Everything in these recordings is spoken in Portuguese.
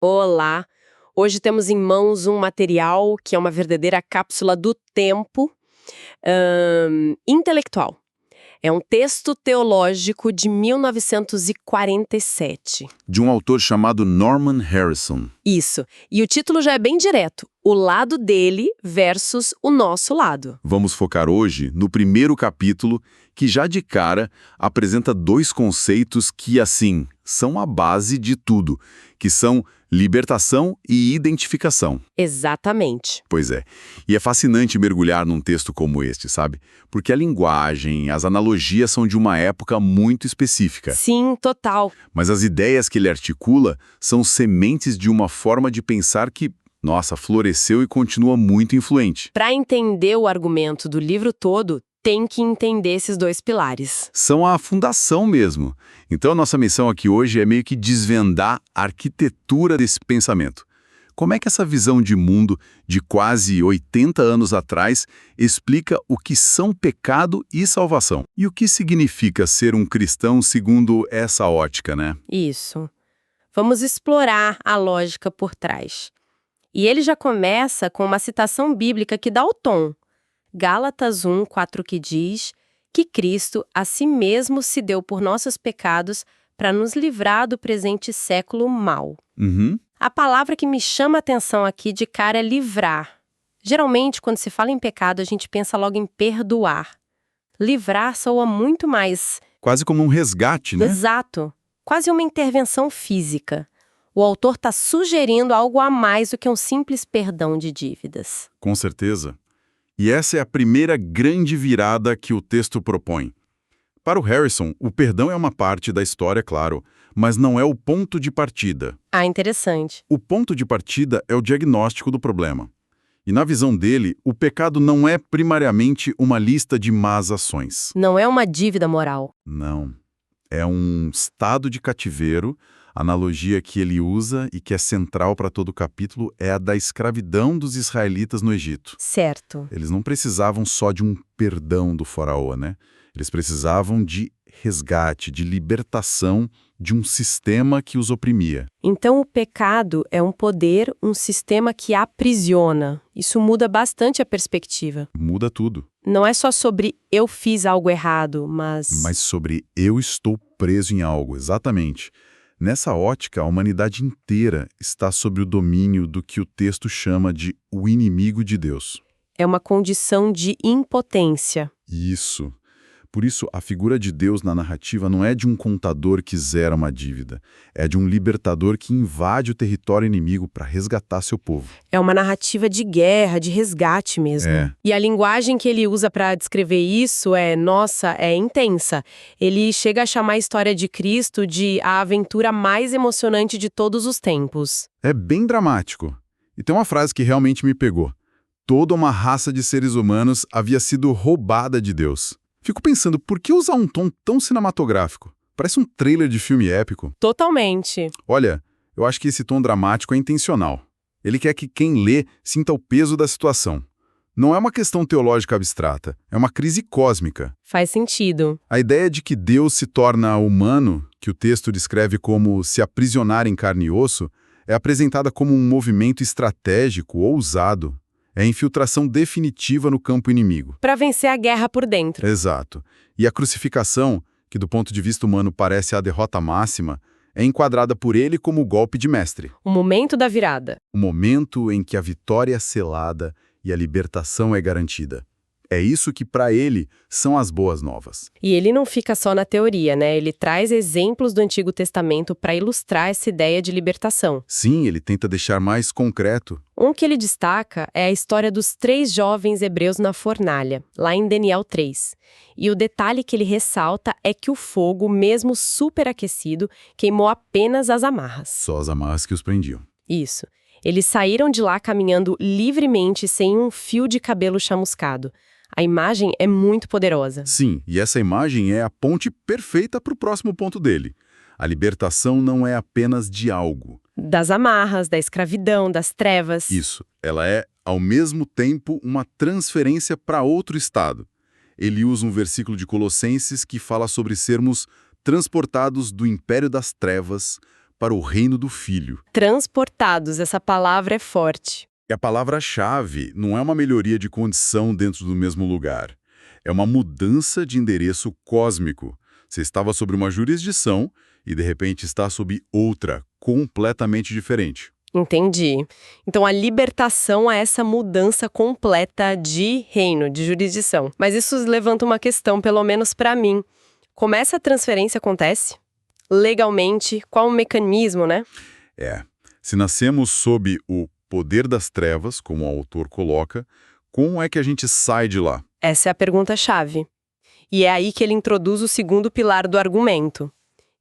Olá! Hoje temos em mãos um material que é uma verdadeira cápsula do tempo intelectual. É um texto teológico de 1947. De um autor chamado Norman Harrison. Isso. E o título já é bem direto: O lado dele versus o nosso lado. Vamos focar hoje no primeiro capítulo, que já de cara apresenta dois conceitos que, assim, são a base de tudo, que são libertação e identificação. Exatamente. Pois é. E é fascinante mergulhar num texto como este, sabe? Porque a linguagem, as analogias são de uma época muito específica. Sim, total. Mas as ideias que ele articula são sementes de uma forma de pensar que, nossa, floresceu e continua muito influente. Para entender o argumento do livro todo, tem que entender esses dois pilares. São a fundação mesmo. Então a nossa missão aqui hoje é meio que desvendar a arquitetura desse pensamento. Como é que essa visão de mundo de quase 80 anos atrás explica o que são pecado e salvação? E o que significa ser um cristão segundo essa ótica, né? Isso. Vamos explorar a lógica por trás. E ele já começa com uma citação bíblica que dá o tom. Gálatas 1:4, que diz que Cristo a si mesmo se deu por nossos pecados para nos livrar do presente século mau. A palavra que me chama a atenção aqui de cara é livrar. Geralmente, quando se fala em pecado, a gente pensa logo em perdoar. Livrar soa muito mais... Quase como um resgate, né? Exato. Quase uma intervenção física. O autor está sugerindo algo a mais do que um simples perdão de dívidas. Com certeza. E essa é a primeira grande virada que o texto propõe. Para o Harrison, o perdão é uma parte da história, claro, mas não é o ponto de partida. Ah, interessante. O ponto de partida é o diagnóstico do problema. E na visão dele, o pecado não é primariamente uma lista de más ações. Não é uma dívida moral. Não. É um estado de cativeiro. A analogia que ele usa e que é central para todo o capítulo é a da escravidão dos israelitas no Egito. Certo. Eles não precisavam só de um perdão do faraó, né? Eles precisavam de resgate, de libertação de um sistema que os oprimia. Então o pecado é um poder, um sistema que aprisiona. Isso muda bastante a perspectiva. Muda tudo. Não é só sobre eu fiz algo errado, Mas sobre eu estou preso em algo, exatamente. Nessa ótica, a humanidade inteira está sob o domínio do que o texto chama de o inimigo de Deus. É uma condição de impotência. Isso. Por isso, a figura de Deus na narrativa não é de um contador que zera uma dívida. É de um libertador que invade o território inimigo para resgatar seu povo. É uma narrativa de guerra, de resgate mesmo. É. E a linguagem que ele usa para descrever isso é intensa. Ele chega a chamar a história de Cristo de a aventura mais emocionante de todos os tempos. É bem dramático. E tem uma frase que realmente me pegou. Toda uma raça de seres humanos havia sido roubada de Deus. Fico pensando, por que usar um tom tão cinematográfico? Parece um trailer de filme épico. Totalmente. Olha, eu acho que esse tom dramático é intencional. Ele quer que quem lê sinta o peso da situação. Não é uma questão teológica abstrata, é uma crise cósmica. Faz sentido. A ideia de que Deus se torna humano, que o texto descreve como se aprisionar em carne e osso, é apresentada como um movimento estratégico ousado. É a infiltração definitiva no campo inimigo. Para vencer a guerra por dentro. Exato. E a crucificação, que do ponto de vista humano parece a derrota máxima, é enquadrada por ele como o golpe de mestre. O momento da virada. O momento em que a vitória é selada e a libertação é garantida. É isso que, para ele, são as boas novas. E ele não fica só na teoria, né? Ele traz exemplos do Antigo Testamento para ilustrar essa ideia de libertação. Sim, ele tenta deixar mais concreto. Um que ele destaca é a história dos 3 jovens hebreus na fornalha, lá em Daniel 3. E o detalhe que ele ressalta é que o fogo, mesmo superaquecido, queimou apenas as amarras. Só as amarras que os prendiam. Isso. Eles saíram de lá caminhando livremente sem um fio de cabelo chamuscado. A imagem é muito poderosa. Sim, e essa imagem é a ponte perfeita para o próximo ponto dele. A libertação não é apenas de algo. Das amarras, da escravidão, das trevas. Isso. Ela é, ao mesmo tempo, uma transferência para outro estado. Ele usa um versículo de Colossenses que fala sobre sermos transportados do império das trevas para o reino do Filho. Transportados, essa palavra é forte. E a palavra-chave não é uma melhoria de condição dentro do mesmo lugar. É uma mudança de endereço cósmico. Você estava sob uma jurisdição e, de repente, está sob outra, completamente diferente. Entendi. Então, a libertação é essa mudança completa de reino, de jurisdição. Mas isso levanta uma questão, pelo menos para mim. Como essa transferência acontece? Legalmente, qual o mecanismo, né? Se nascemos sob o poder das trevas, como o autor coloca, como é que a gente sai de lá? Essa é a pergunta-chave. E é aí que ele introduz o segundo pilar do argumento,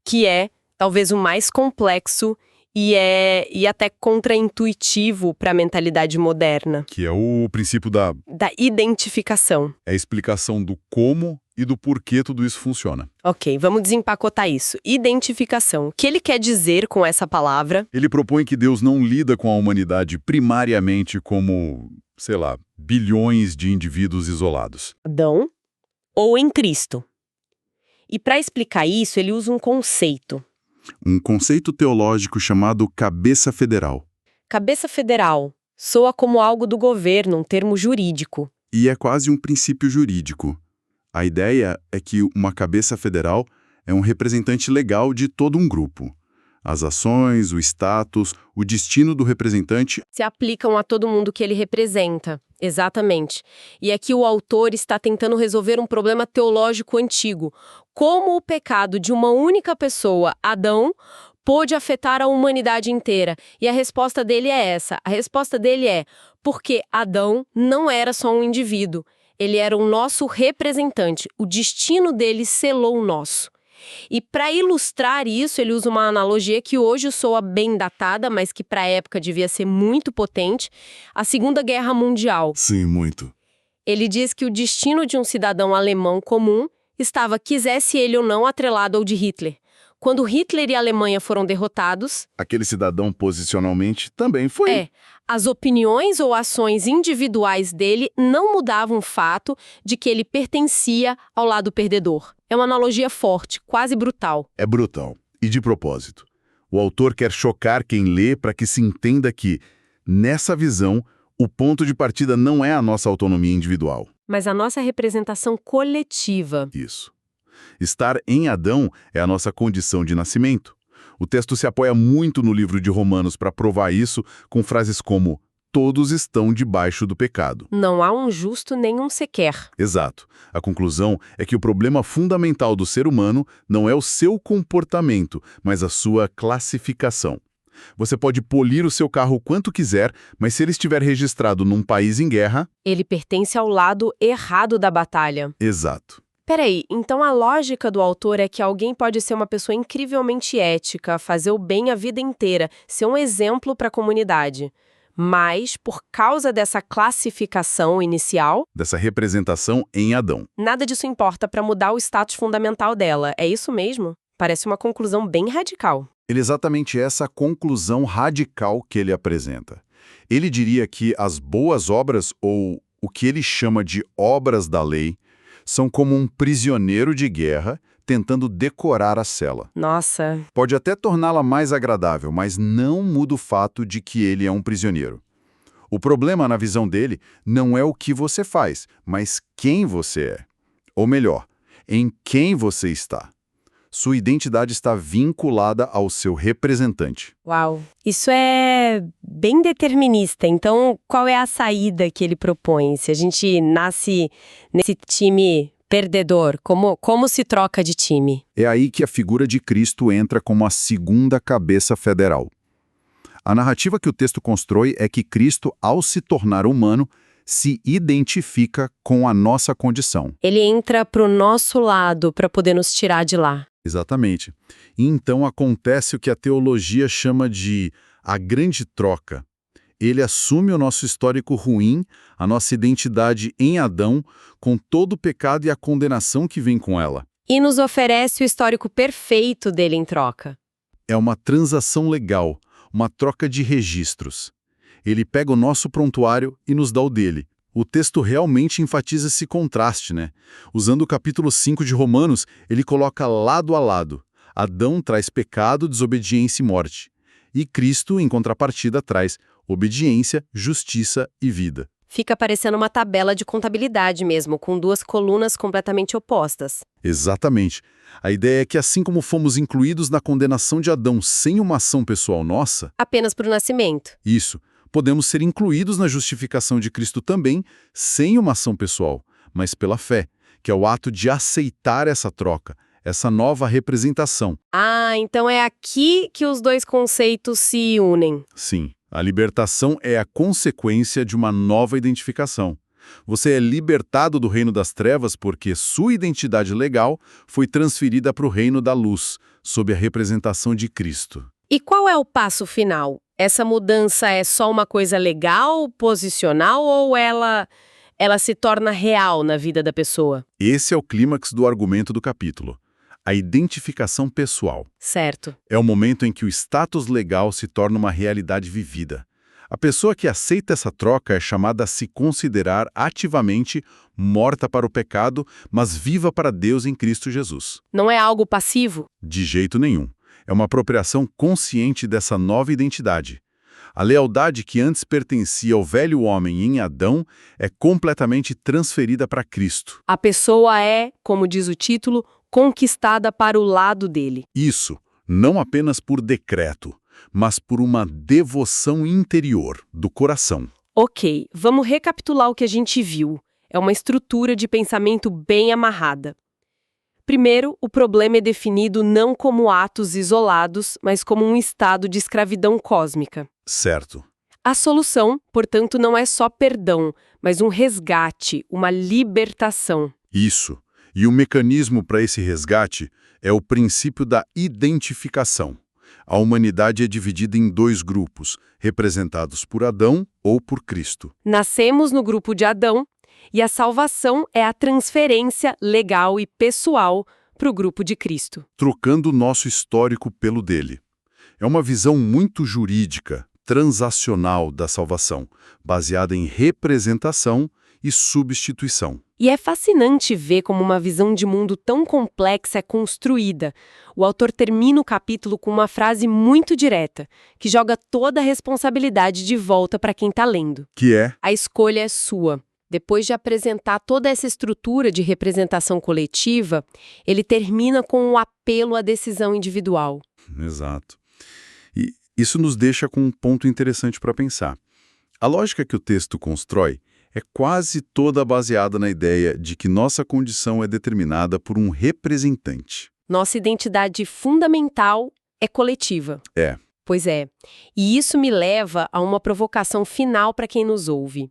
que é, talvez, o mais complexo e até contraintuitivo para a mentalidade moderna. Que é o princípio da Identificação. É a explicação do como e do porquê tudo isso funciona. Ok, vamos desempacotar isso. Identificação. O que ele quer dizer com essa palavra? Ele propõe que Deus não lida com a humanidade primariamente como, sei lá, bilhões de indivíduos isolados. Adão ou em Cristo. E para explicar isso, ele usa um conceito. Um conceito teológico chamado cabeça federal. Cabeça federal. Soa como algo do governo, um termo jurídico. E é quase um princípio jurídico. A ideia é que uma cabeça federal é um representante legal de todo um grupo. As ações, o status, o destino do representante Se aplicam a todo mundo que ele representa. Exatamente. E aqui o autor está tentando resolver um problema teológico antigo. Como o pecado de uma única pessoa, Adão, pôde afetar a humanidade inteira? E a resposta dele é essa. A resposta dele é porque Adão não era só um indivíduo. Ele era o nosso representante. O destino dele selou o nosso. E para ilustrar isso, ele usa uma analogia que hoje soa bem datada, mas que para a época devia ser muito potente, a Segunda Guerra Mundial. Sim, muito. Ele diz que o destino de um cidadão alemão comum estava, quisesse ele ou não, atrelado ao de Hitler. Quando Hitler e a Alemanha foram derrotados, Aquele cidadão posicionalmente também foi. as opiniões ou ações individuais dele não mudavam o fato de que ele pertencia ao lado perdedor. É uma analogia forte, quase brutal. É brutal. E de propósito. O autor quer chocar quem lê para que se entenda que, nessa visão, o ponto de partida não é a nossa autonomia individual. Mas a nossa representação coletiva. Isso. Estar em Adão é a nossa condição de nascimento. O texto se apoia muito no livro de Romanos para provar isso, com frases como todos estão debaixo do pecado. Não há um justo nenhum sequer. Exato. A conclusão é que o problema fundamental do ser humano não é o seu comportamento, mas a sua classificação. Você pode polir o seu carro o quanto quiser, mas se ele estiver registrado num país em guerra... Ele pertence ao lado errado da batalha. Exato. Peraí, então a lógica do autor é que alguém pode ser uma pessoa incrivelmente ética, fazer o bem a vida inteira, ser um exemplo para a comunidade. Mas, por causa dessa classificação inicial, Dessa representação em Adão. nada disso importa para mudar o status fundamental dela. É isso mesmo? Parece uma conclusão bem radical. É exatamente essa conclusão radical que ele apresenta. Ele diria que as boas obras, ou o que ele chama de obras da lei, são como um prisioneiro de guerra tentando decorar a cela. Nossa, Pode até torná-la mais agradável, mas não muda o fato de que ele é um prisioneiro. O problema, na visão dele, não é o que você faz, mas quem você é. Ou melhor, em quem você está. Sua identidade está vinculada ao seu representante. uau. Isso é bem determinista. Então, qual é a saída que ele propõe? Se a gente nasce nesse time perdedor, como se troca de time? É aí que a figura de Cristo entra como a segunda cabeça federal. A narrativa que o texto constrói é que Cristo, ao se tornar humano, se identifica com a nossa condição. Ele entra pro nosso lado para poder nos tirar de lá. Exatamente. E então acontece o que a teologia chama de a grande troca. Ele assume o nosso histórico ruim, a nossa identidade em Adão, com todo o pecado e a condenação que vem com ela. E nos oferece o histórico perfeito dele em troca. É uma transação legal, uma troca de registros. Ele pega o nosso prontuário e nos dá o dele. O texto realmente enfatiza esse contraste, né? Usando o capítulo 5 de Romanos, ele coloca lado a lado Adão traz pecado, desobediência e morte. E Cristo, em contrapartida, traz obediência, justiça e vida. Fica parecendo uma tabela de contabilidade mesmo, com duas colunas completamente opostas. Exatamente. A ideia é que assim como fomos incluídos na condenação de Adão sem uma ação pessoal nossa, Apenas por nascimento. isso, podemos ser incluídos na justificação de Cristo também, sem uma ação pessoal, mas pela fé, que é o ato de aceitar essa troca, essa nova representação. Ah, então é aqui que os dois conceitos se unem. Sim, a libertação é a consequência de uma nova identificação. Você é libertado do reino das trevas porque sua identidade legal foi transferida para o reino da luz, sob a representação de Cristo. E qual é o passo final? Essa mudança é só uma coisa legal, posicional, ou ela se torna real na vida da pessoa? Esse é o clímax do argumento do capítulo. A identificação pessoal. Certo. É o momento em que o status legal se torna uma realidade vivida. A pessoa que aceita essa troca é chamada a se considerar ativamente morta para o pecado, mas viva para Deus em Cristo Jesus. Não é algo passivo? De jeito nenhum. É uma apropriação consciente dessa nova identidade. A lealdade que antes pertencia ao velho homem em Adão é completamente transferida para Cristo. A pessoa é, como diz o título, conquistada para o lado dele. Isso, não apenas por decreto, mas por uma devoção interior, do coração. Ok, vamos recapitular o que a gente viu. É uma estrutura de pensamento bem amarrada. Primeiro, o problema é definido não como atos isolados, mas como um estado de escravidão cósmica. Certo. A solução, portanto, não é só perdão, mas um resgate, uma libertação. Isso. E o mecanismo para esse resgate é o princípio da identificação. A humanidade é dividida em dois grupos, representados por Adão ou por Cristo. Nascemos no grupo de Adão e a salvação é a transferência legal e pessoal para o grupo de Cristo. Trocando o nosso histórico pelo dele. É uma visão muito jurídica, transacional da salvação, baseada em representação e substituição. E é fascinante ver como uma visão de mundo tão complexa é construída. O autor termina o capítulo com uma frase muito direta, que joga toda a responsabilidade de volta para quem está lendo. Que é? A escolha é sua. Depois de apresentar toda essa estrutura de representação coletiva, ele termina com um apelo à decisão individual. Exato. E isso nos deixa com um ponto interessante para pensar. A lógica que o texto constrói é quase toda baseada na ideia de que nossa condição é determinada por um representante. Nossa identidade fundamental é coletiva. É. Pois é. E isso me leva a uma provocação final para quem nos ouve.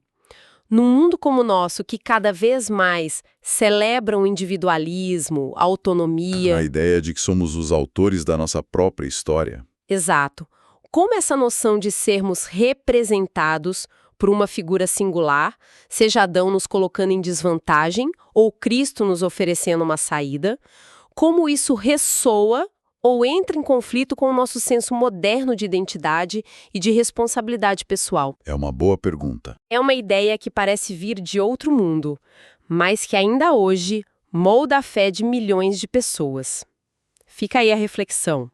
Num mundo como o nosso, que cada vez mais celebra o individualismo, a autonomia... A ideia de que somos os autores da nossa própria história. Exato. Como essa noção de sermos representados por uma figura singular, seja Adão nos colocando em desvantagem ou Cristo nos oferecendo uma saída, como isso ressoa ou entra em conflito com o nosso senso moderno de identidade e de responsabilidade pessoal? É uma boa pergunta. É uma ideia que parece vir de outro mundo, mas que ainda hoje molda a fé de milhões de pessoas. Fica aí a reflexão.